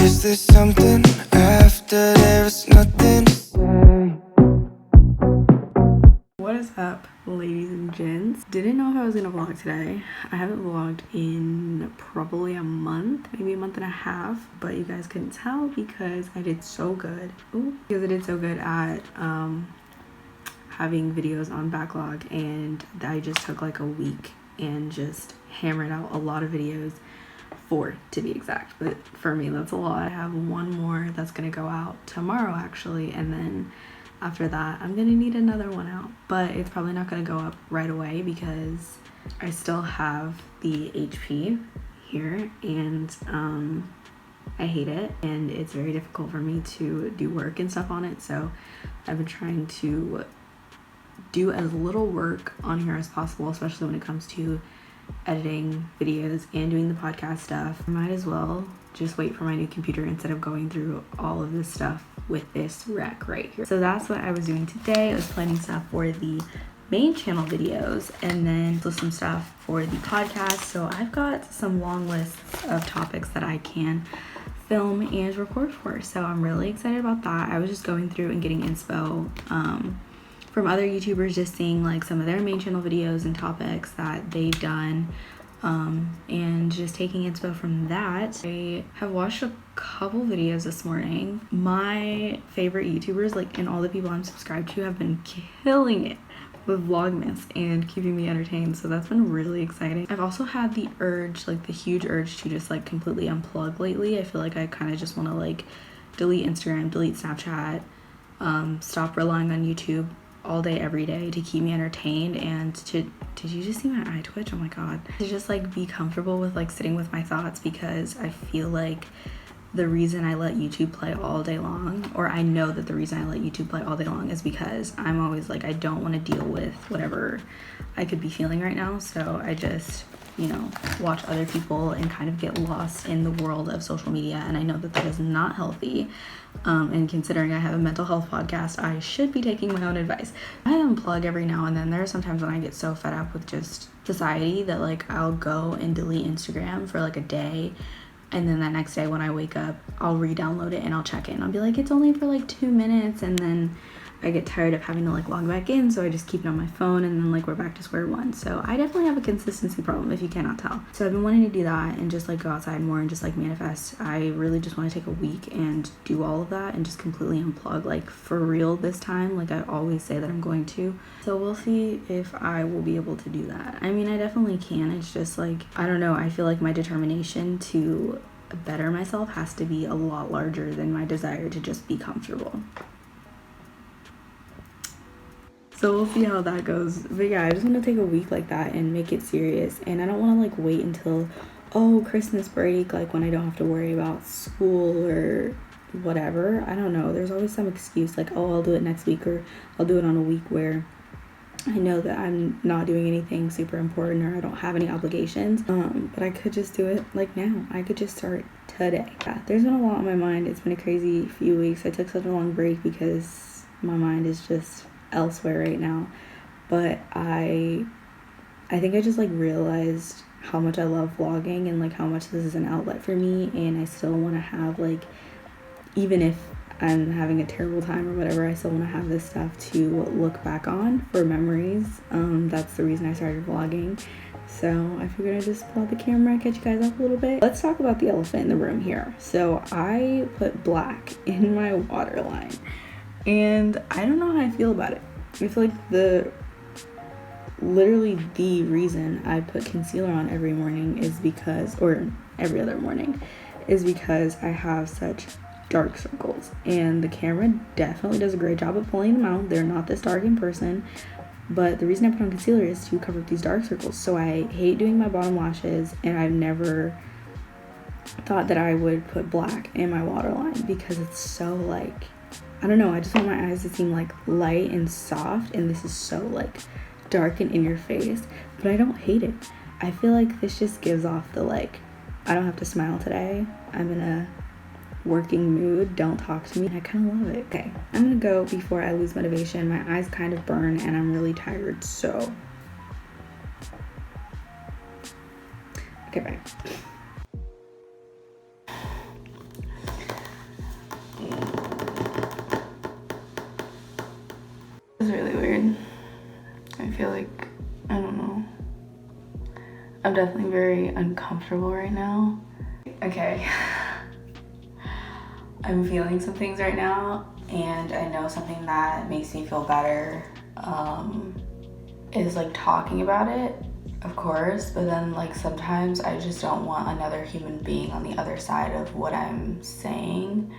Is there something after there is nothing to say? What is up, ladies and gents? Didn't know if I was gonna vlog today. I haven't vlogged in probably a month, maybe a month and a half, but you guys couldn't tell because I did so good. At having videos on backlog, and I just took like a week and just hammered out a lot of videos, 4 to be exact, but for me that's a lot. I have one more that's gonna go out tomorrow actually, and then after that I'm gonna need another one out, but it's probably not gonna go up right away because I still have the HP here, and I hate it, and it's very difficult for me to do work and stuff on it, so I've been trying to do as little work on here as possible, especially when it comes to editing videos and doing the podcast stuff. I might as well just wait for my new computer instead of going through all of this stuff with this wreck right here. So that's what I was doing today. I was planning stuff for the main channel videos and then some stuff for the podcast. So I've got some long lists of topics that I can film and record for. So I'm really excited about that. I was just going through and getting inspo from other YouTubers, just seeing like some of their main channel videos and topics that they've done, and just taking inspo from that. I have watched a couple videos this morning. My favorite YouTubers, like, and all the people I'm subscribed to, have been killing it with Vlogmas and keeping me entertained, so that's been really exciting. I've also had the urge, like the huge urge, to just like completely unplug lately. I feel like I kind of just want to like delete Instagram, delete Snapchat, stop relying on YouTube all day every day to keep me entertained, and to did you just see my eye twitch? Oh my god. To just like be comfortable with like sitting with my thoughts, because I feel like the reason I let YouTube play all day long, or I know that the reason I let YouTube play all day long, is because I'm always like, I don't want to deal with whatever I could be feeling right now, so I just, you know, watch other people and kind of get lost in the world of social media, and I know that that is not healthy. And considering I have a mental health podcast, I should be taking my own advice. I unplug every now and then. There are sometimes when I get so fed up with just society that like I'll go and delete Instagram for like a day, and then that next day when I wake up, I'll re-download it and I'll check in. I'll be like, it's only for like 2 minutes, and then I get tired of having to like log back in, so I just keep it on my phone, and then like we're back to square one. So I definitely have a consistency problem, if you cannot tell. So I've been wanting to do that and just like go outside more and just like manifest. I really just want to take a week and do all of that and just completely unplug, like for real this time, like I always say that I'm going to. So we'll see if I will be able to do that. I mean, I definitely can. It's just like, I don't know, I feel like my determination to better myself has to be a lot larger than my desire to just be comfortable. So we'll see how that goes. But yeah, I just want to take a week like that and make it serious. And I don't want to like wait until, oh, Christmas break, like when I don't have to worry about school or whatever. I don't know. There's always some excuse like, oh, I'll do it next week, or I'll do it on a week where I know that I'm not doing anything super important or I don't have any obligations. But I could just do it like now. I could just start today. Yeah, there's been a lot on my mind. It's been a crazy few weeks. I took such a long break because my mind is just elsewhere right now, but I think I just like realized how much I love vlogging and like how much this is an outlet for me, and I still want to have, like, even if I'm having a terrible time or whatever, I still want to have this stuff to look back on for memories. That's the reason I started vlogging. So I figured I'd just pull out the camera and catch you guys up a little bit. Let's talk about the elephant in the room here. So I put black in my waterline, and I don't know how I feel about it. I feel like literally the reason I put concealer on every morning is because, or every other morning, is because I have such dark circles, and the camera definitely does a great job of pulling them out. They're not this dark in person, but the reason I put on concealer is to cover up these dark circles. So I hate doing my bottom lashes, and I've never thought that I would put black in my waterline because it's so like, I don't know, I just want my eyes to seem like light and soft, and this is so like dark and in your face, but I don't hate it. I feel like this just gives off the like, I don't have to smile today, I'm in a working mood, don't talk to me. I kind of love it. Okay, I'm gonna go before I lose motivation. My eyes kind of burn and I'm really tired, so okay, bye. I'm definitely very uncomfortable right now. Okay. I'm feeling some things right now, and I know something that makes me feel better is like talking about it, of course, but then like sometimes I just don't want another human being on the other side of what I'm saying.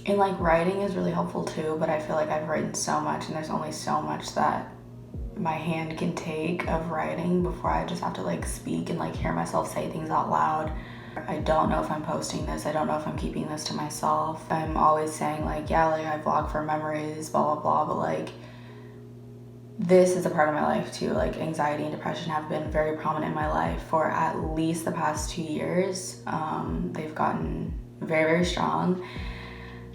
And like writing is really helpful too, but I feel like I've written so much and there's only so much that my hand can take of writing before I just have to like speak and like hear myself say things out loud. I don't know if I'm posting this. I don't know if I'm keeping this to myself. I'm always saying like, yeah, like I vlog for memories, blah, blah, blah. But like, this is a part of my life too. Like anxiety and depression have been very prominent in my life for at least the past 2 years. They've gotten very, very strong.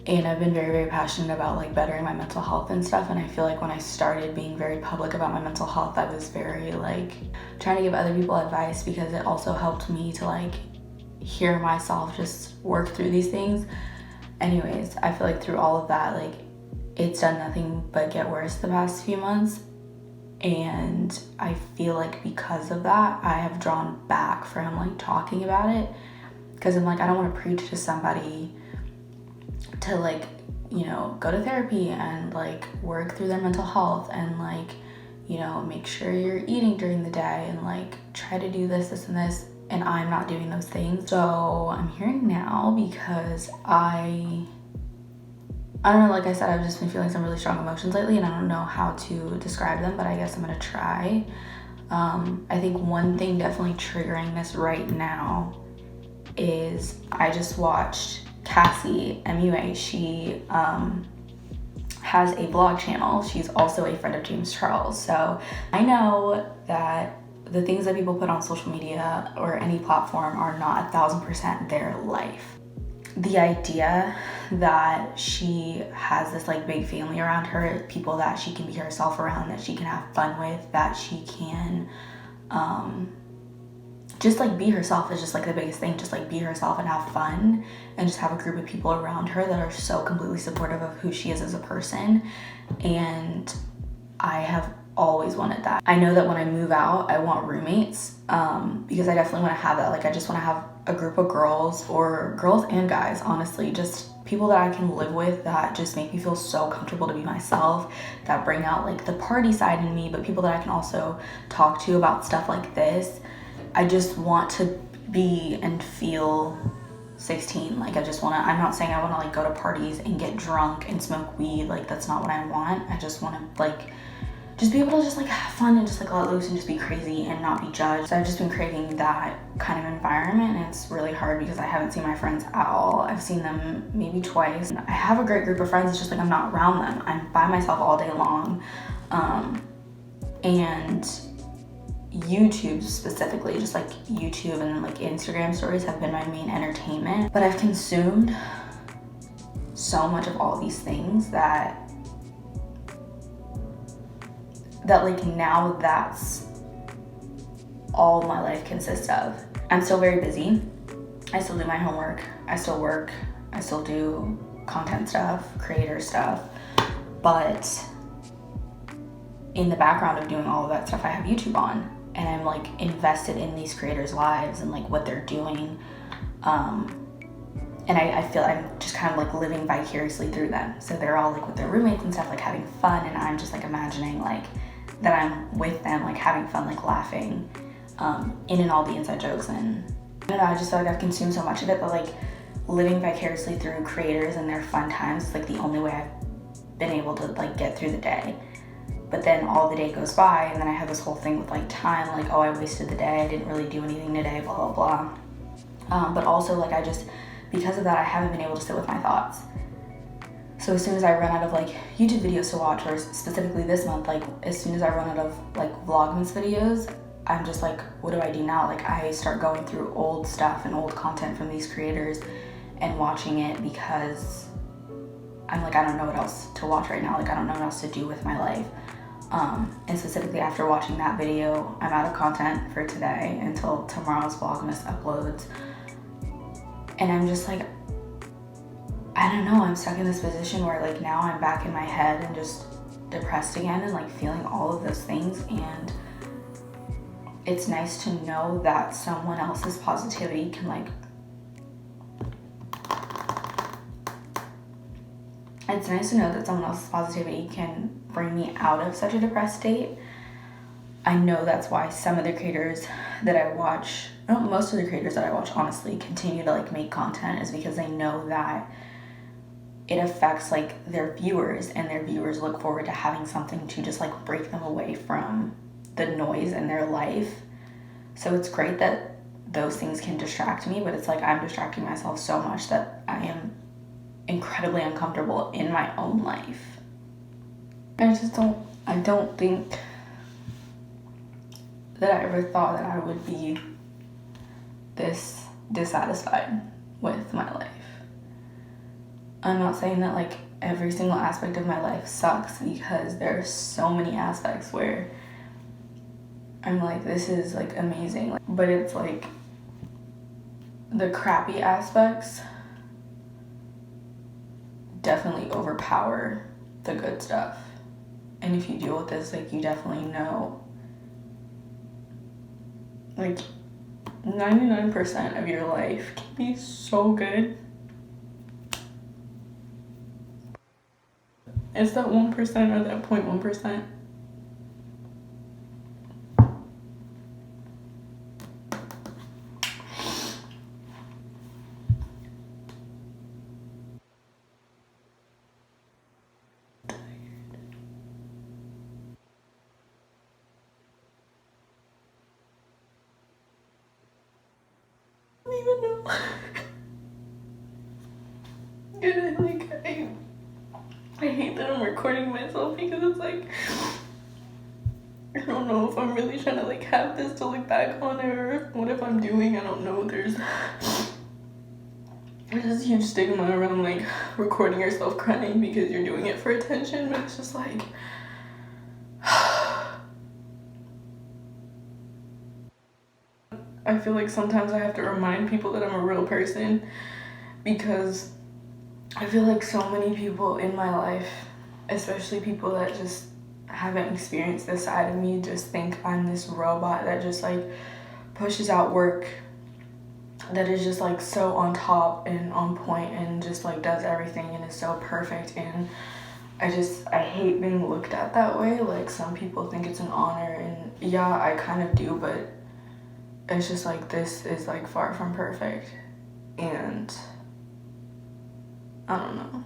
And I've been very, very passionate about like bettering my mental health and stuff. And I feel like when I started being very public about my mental health, I was very like trying to give other people advice, because it also helped me to like hear myself just work through these things. Anyways, I feel like through all of that, like it's done nothing but get worse the past few months. And I feel like because of that, I have drawn back from like talking about it, because I'm like, I don't want to preach to somebody to like, you know, go to therapy and like work through their mental health and like, you know, make sure you're eating during the day and like try to do this and this, and I'm not doing those things. So I'm here now because I don't know, like I said, I've just been feeling some really strong emotions lately and I don't know how to describe them, but I guess I'm gonna try. I think one thing definitely triggering this right now is I just watched Cassie, MUA. She has a blog channel. She's also a friend of James Charles. So I know that the things that people put on social media or any platform are not 1,000% their life. The idea that she has this like big family around her, people that she can be herself around, that she can have fun with, that she can just like be herself is just like the biggest thing. Just like be herself and have fun and just have a group of people around her that are so completely supportive of who she is as a person. And I have always wanted that. I know that when I move out, I want roommates, because I definitely want to have that. Like I just want to have a group of girls, or girls and guys, honestly, just people that I can live with that just make me feel so comfortable to be myself, that bring out like the party side in me, but people that I can also talk to about stuff like this. I just want to be and feel 16. Like I just want to, I'm not saying I want to like go to parties and get drunk and smoke weed. Like that's not what I want. I just want to like just be able to just like have fun and just like let loose and just be crazy and not be judged. So I've just been craving that kind of environment, and it's really hard because I haven't seen my friends at all. I've seen them maybe twice. I have a great group of friends. It's just like I'm not around them. I'm by myself all day long. And YouTube specifically, just like YouTube and like Instagram stories have been my main entertainment. But I've consumed so much of all these things that like now that's all my life consists of. I'm still very busy. I still do my homework. I still work. I still do content stuff, creator stuff. But in the background of doing all of that stuff, I have YouTube on. And I'm like invested in these creators' lives and like what they're doing. And I feel I'm just kind of like living vicariously through them. So they're all like with their roommates and stuff, like having fun. And I'm just like imagining like that I'm with them, like having fun, like laughing, in and all the inside jokes. And I don't know, I just feel like I've consumed so much of it, but like living vicariously through creators and their fun times is like the only way I've been able to like get through the day. But then all the day goes by, and then I have this whole thing with like time, like, oh, I wasted the day, I didn't really do anything today, blah, blah, blah. But also like I just, because of that, I haven't been able to sit with my thoughts. So as soon as I run out of like YouTube videos to watch, or specifically this month, like as soon as I run out of like Vlogmas videos, I'm just like, what do I do now? Like I start going through old stuff and old content from these creators and watching it, because I'm like, I don't know what else to watch right now. Like I don't know what else to do with my life. And specifically after watching that video, I'm out of content for today until tomorrow's Vlogmas uploads. And I'm just like, I don't know, I'm stuck in this position where like now I'm back in my head and just depressed again and like feeling all of those things. And it's nice to know that someone else's positivity can like, it's nice to know that someone else's positivity can bring me out of such a depressed state. I know that's why some of the creators that I watch, most of the creators that I watch honestly, continue to like make content, is because they know that it affects like their viewers, and their viewers look forward to having something to just like break them away from the noise in their life. So it's great that those things can distract me, but it's like I'm distracting myself so much that I am incredibly uncomfortable in my own life. I don't think that I ever thought that I would be this dissatisfied with my life. I'm not saying that like every single aspect of my life sucks, because there are so many aspects where I'm like, this is like amazing, but it's like the crappy aspects definitely overpower the good stuff. And if you deal with this, like, you definitely know, like, 99% of your life can be so good. It's that 1% or that 0.1%. Even know. And I hate that I'm recording myself, because it's like, I don't know if I'm really trying to like have this to look back on, or what if I'm doing, I don't know. There's this huge stigma around like recording yourself crying because you're doing it for attention, but it's just like, I feel like sometimes I have to remind people that I'm a real person, because I feel like so many people in my life, especially people that just haven't experienced this side of me, just think I'm this robot that just like pushes out work that is just like so on top and on point and just like does everything and is so perfect. And I hate being looked at that way. Like, some people think it's an honor, and yeah, I kind of do, but it's just like, this is like far from perfect. And I don't know.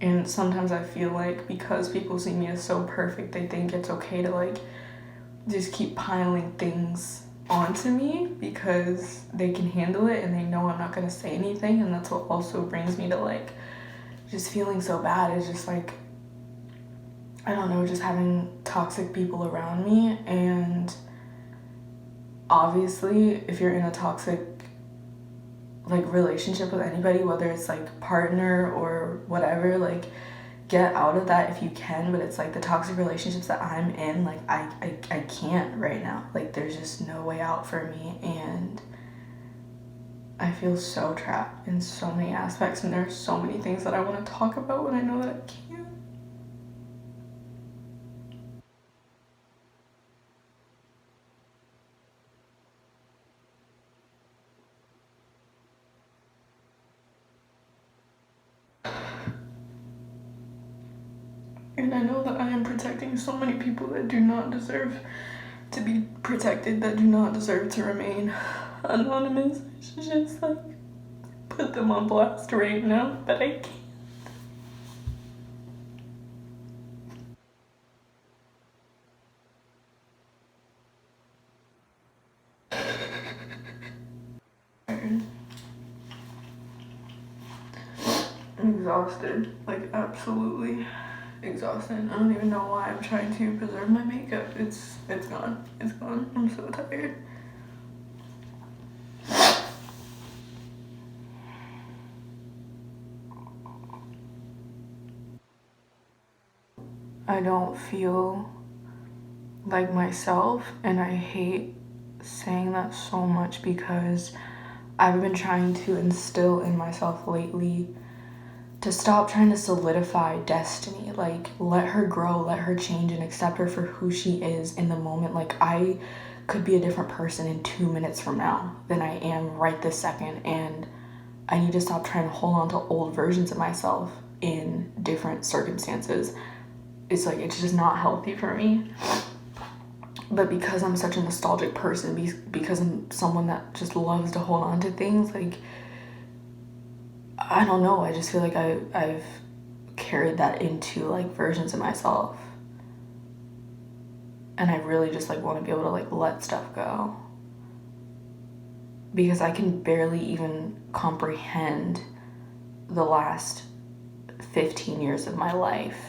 And sometimes I feel like because people see me as so perfect, they think it's okay to like just keep piling things onto me because they can handle it and they know I'm not gonna say anything. And that's what also brings me to like just feeling so bad, is just like, I don't know, just having toxic people around me. And obviously if you're in a toxic like relationship with anybody, whether it's like partner or whatever, like, get out of that if you can. But it's like the toxic relationships that I'm in, like, I can't right now. Like, there's just no way out for me, and I feel so trapped in so many aspects, and there's so many things that I want to talk about, but I know that I can't. And I know that I am protecting so many people that do not deserve to be protected, that do not deserve to remain anonymous. I should just like put them on blast right now, but I can't. I'm exhausted, like absolutely exhausted. I don't even know why I'm trying to preserve my makeup. It's gone. It's gone. I'm so tired. I don't feel like myself, and I hate saying that so much because I've been trying to instill in myself lately to stop trying to solidify destiny. Like, let her grow, let her change, and accept her for who she is in the moment. Like, I could be a different person in 2 minutes from now than I am right this second, and I need to stop trying to hold on to old versions of myself in different circumstances. It's like, it's just not healthy for me. But because I'm such a nostalgic person, because I'm someone that just loves to hold on to things, like, I don't know, I just feel like I've carried that into, like, versions of myself. And I really just, like, want to be able to, like, let stuff go. Because I can barely even comprehend the last 15 years of my life.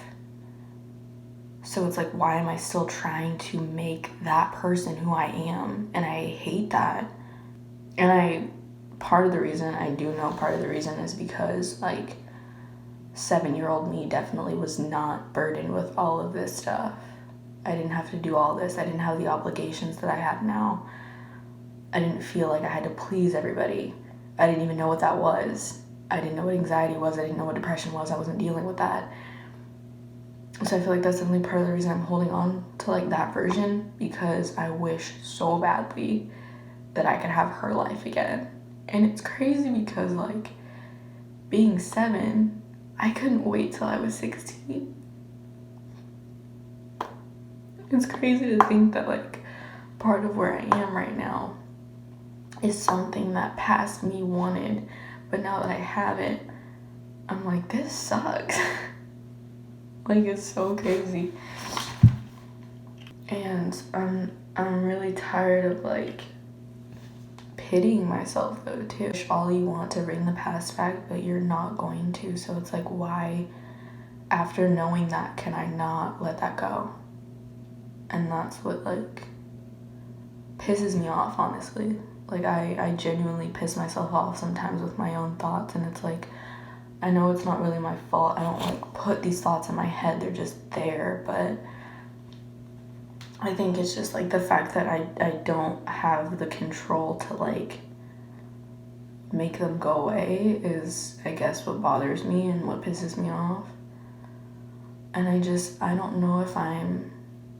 So it's like, why am I still trying to make that person who I am? And I hate that. And part of the reason is because, like, 7-year-old me definitely was not burdened with all of this stuff. I didn't have to do all this. I didn't have the obligations that I have now. I didn't feel like I had to please everybody. I didn't even know what that was. I didn't know what anxiety was. I didn't know what depression was. I wasn't dealing with that. So I feel like that's definitely part of the reason I'm holding on to, like, that version, because I wish so badly that I could have her life again. And it's crazy because, like, being 7, I couldn't wait till I was 16. It's crazy to think that, like, part of where I am right now is something that past me wanted, but now that I have it, I'm like, this sucks. Like, it's so crazy. And I'm really tired of, like, pitying myself, though, too. All you want to bring the past back, but you're not going to. So it's like, why, after knowing that, can I not let that go? And that's what, like, pisses me off, honestly. Like, I genuinely piss myself off sometimes with my own thoughts, and it's like, I know it's not really my fault. I don't, like, put these thoughts in my head. They're just there. But I think it's just, like, the fact that I don't have the control to, like, make them go away is, I guess, what bothers me and what pisses me off. And I don't know if I'm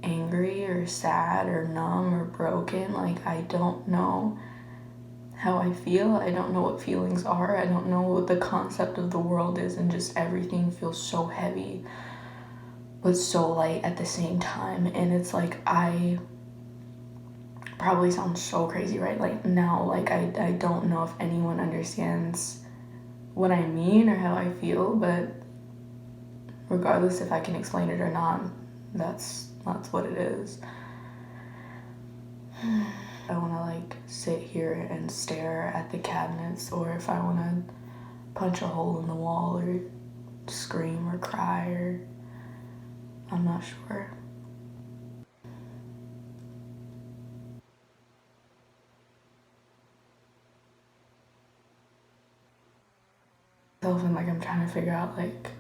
angry or sad or numb or broken. Like, I don't know how I feel. I don't know what feelings are. I don't know what the concept of the world is, and just everything feels so heavy but so light at the same time. And it's like, I probably sound so crazy right like now. Like, I don't know if anyone understands what I mean or how I feel, but regardless if I can explain it or not, that's what it is. I want to, like, sit here and stare at the cabinets, or if I want to punch a hole in the wall or scream or cry, or I'm not sure. And, like, I'm trying to figure out, like,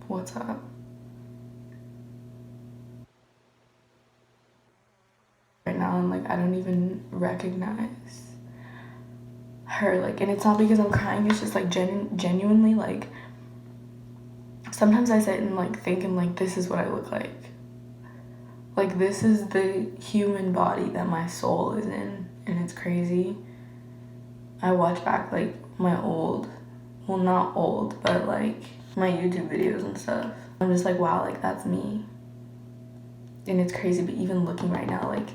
what's up. Right now, and, like, I don't even recognize her, like, and it's not because I'm crying, it's just, like, genuinely, like, sometimes I sit and, like, think, and, like, this is what I look like. Like, this is the human body that my soul is in, and it's crazy. I watch back, like, my old, well, not old, but, like, my YouTube videos and stuff. I'm just like, wow, like, that's me. And it's crazy, but even looking right now, like,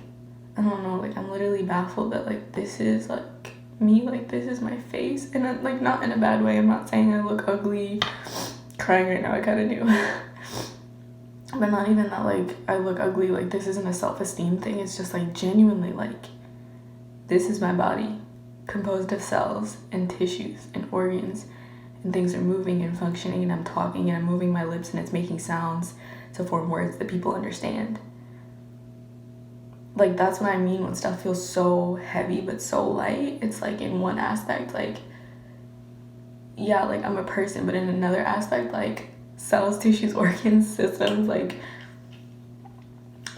I don't know, like, I'm literally baffled that, like, this is, like, me, like, this is my face. And I'm, like, not in a bad way. I'm not saying I look ugly. Crying right now, I kind of knew. But not even that, like, I look ugly. Like, this isn't a self-esteem thing. It's just, like, genuinely, like, this is my body, composed of cells and tissues and organs, and things are moving and functioning, and I'm talking and I'm moving my lips and it's making sounds to form words that people understand. Like, that's what I mean when stuff feels so heavy but so light. It's like, in one aspect, like, yeah, like, I'm a person, but in another aspect, like, cells, tissues, organs, systems, like,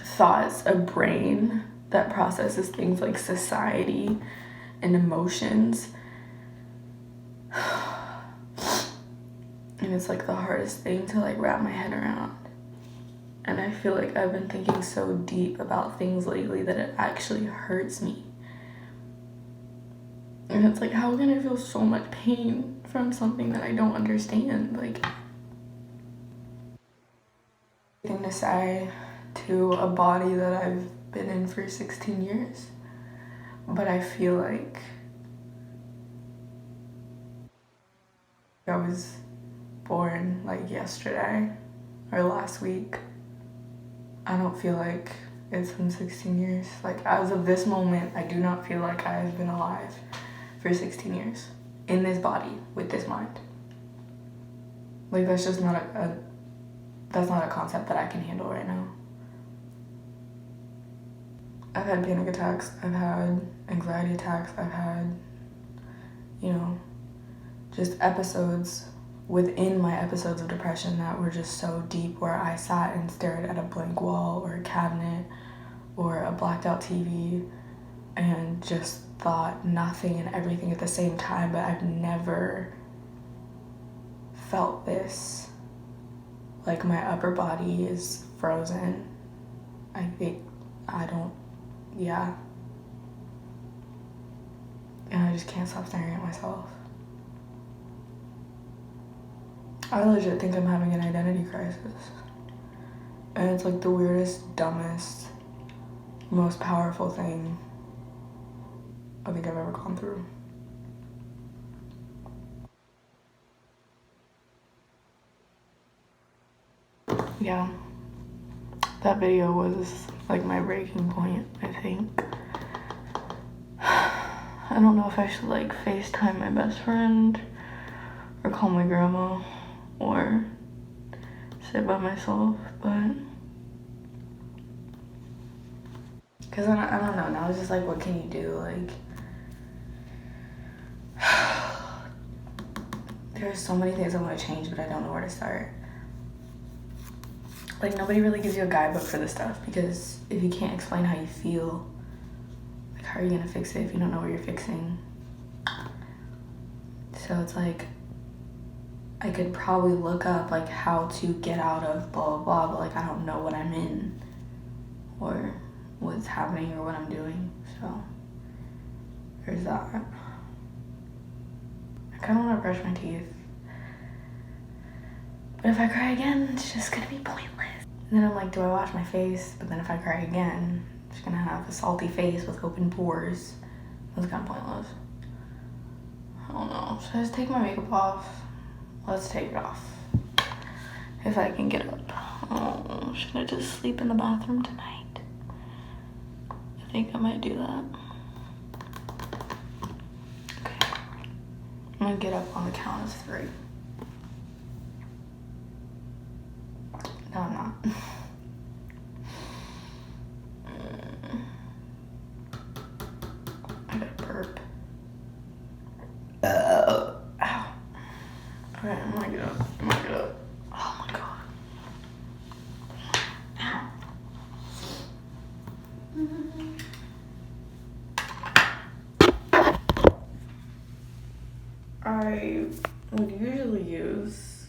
thoughts, a brain that processes things like society and emotions. And it's like the hardest thing to like wrap my head around. And I feel like I've been thinking so deep about things lately that it actually hurts me. And it's like, how can I feel so much pain from something that I don't understand? Like, thing to say to a body that I've been in for 16 years. But I feel like I was born like yesterday or last week. I don't feel like it's been 16 years. Like, as of this moment, I do not feel like I've been alive for 16 years in this body with this mind. Like, that's just not that's not a concept that I can handle right now. I've had panic attacks, I've had anxiety attacks, I've had, you know, just episodes within my episodes of depression that were just so deep, where I sat and stared at a blank wall or a cabinet or a blacked out TV and just thought nothing and everything at the same time. But I've never felt this. Like, my upper body is frozen. Yeah. And I just can't stop staring at myself. I legit think I'm having an identity crisis. And it's like the weirdest, dumbest, most powerful thing I think I've ever gone through. Yeah. That video was like my breaking point, I think. I don't know if I should like FaceTime my best friend or call my grandma or sit by myself, but because I don't know, now it's just like, what can you do? Like, there's so many things I want to change, but I don't know where to start. Like, nobody really gives you a guidebook for this stuff, because if you can't explain how you feel, like, how are you gonna fix it if you don't know what you're fixing? So it's like, I could probably look up like how to get out of blah blah blah, but like, I don't know what I'm in or what's happening or what I'm doing. So there's that. I kind of want to brush my teeth, but if I cry again, it's just gonna be pointless. And then I'm like, do I wash my face? But then if I cry again, I'm just gonna have a salty face with open pores. That's kind of pointless. I don't know. Should I just take my makeup off? Let's take it off. If I can get up. Oh, should I just sleep in the bathroom tonight? I think I might do that. Okay. I'm gonna get up on the count of 3. No, I'm not. I gotta burp. Ow. Okay, I'm gonna get up. Oh my god. Ow. I would usually use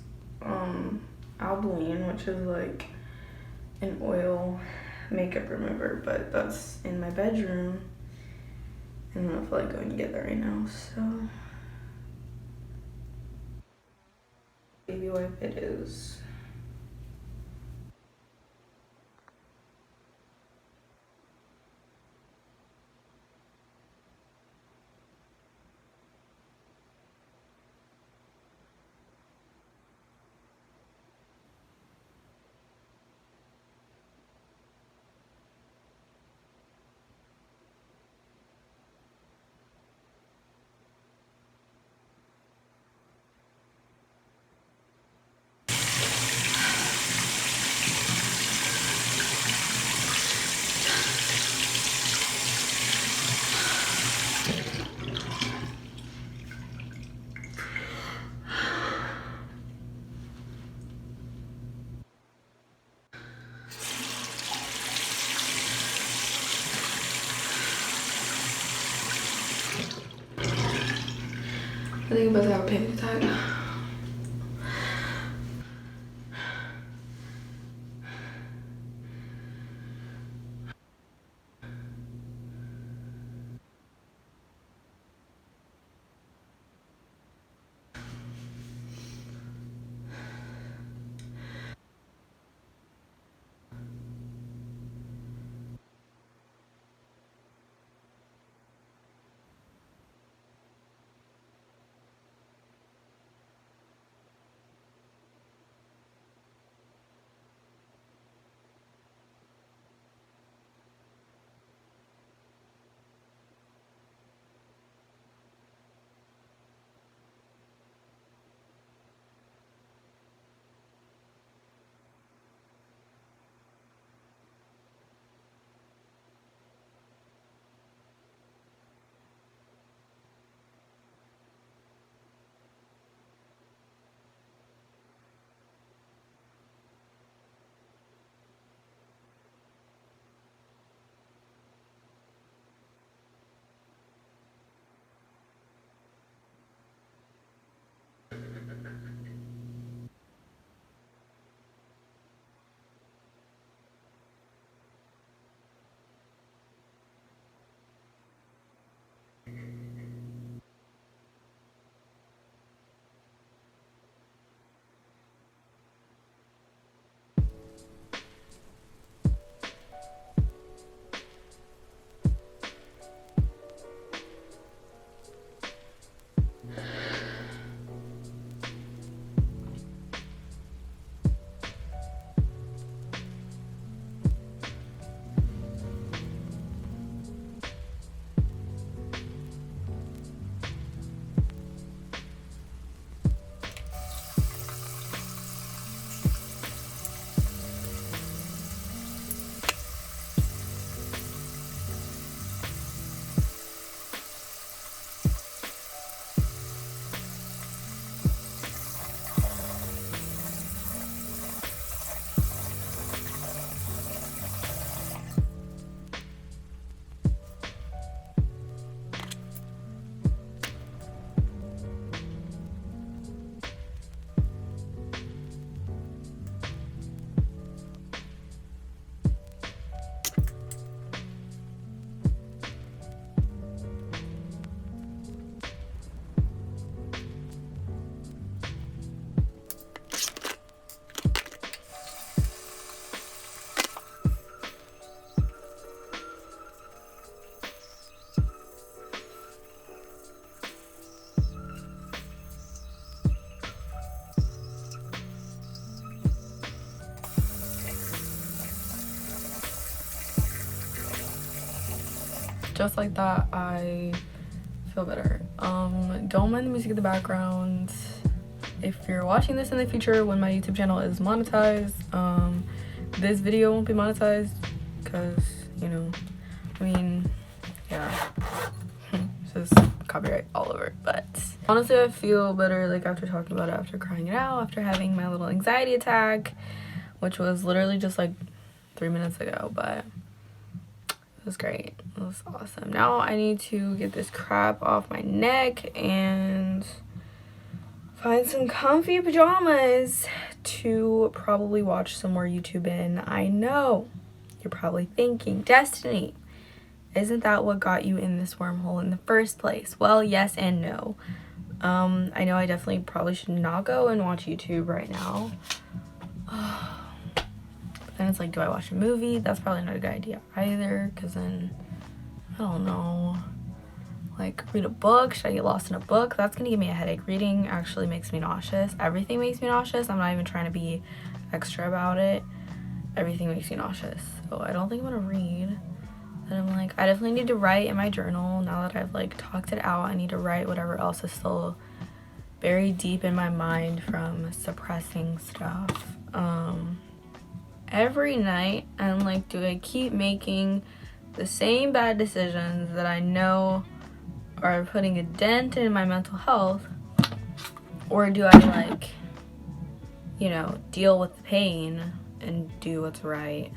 Albolene, which is like an oil makeup remover, but that's in my bedroom and I don't feel like going to get that right now, so baby wipe it is. I think I'm about to have a panic attack. just like that, I feel better. Don't mind the music in the background. If you're watching this in the future when my YouTube channel is monetized, this video won't be monetized because, you know, I mean, yeah, just copyright all over. But honestly, I feel better, like, after talking about it, after crying it out, after having my little anxiety attack, which was literally just like 3 minutes ago, but it was great. It was awesome. Now I need to get this crap off my neck and find some comfy pajamas to probably watch some more YouTube in. I know you're probably thinking, Destiny, isn't that what got you in this wormhole in the first place? Well, yes and no. I know I definitely probably should not go and watch YouTube right now. But then it's like, do I watch a movie? That's probably not a good idea either, because then, I don't know, like, read a book. Should I get lost in a book? That's gonna give me a headache. Reading actually makes me nauseous. Everything makes me nauseous. I'm not even trying to be extra about it. Everything makes me nauseous. So I don't think I'm gonna read. And I'm like, I definitely need to write in my journal. Now that I've like talked it out, I need to write whatever else is still very deep in my mind from suppressing stuff. Every night I'm like, do I keep making the same bad decisions that I know are putting a dent in my mental health, or do I, like, you know, deal with the pain and do what's right?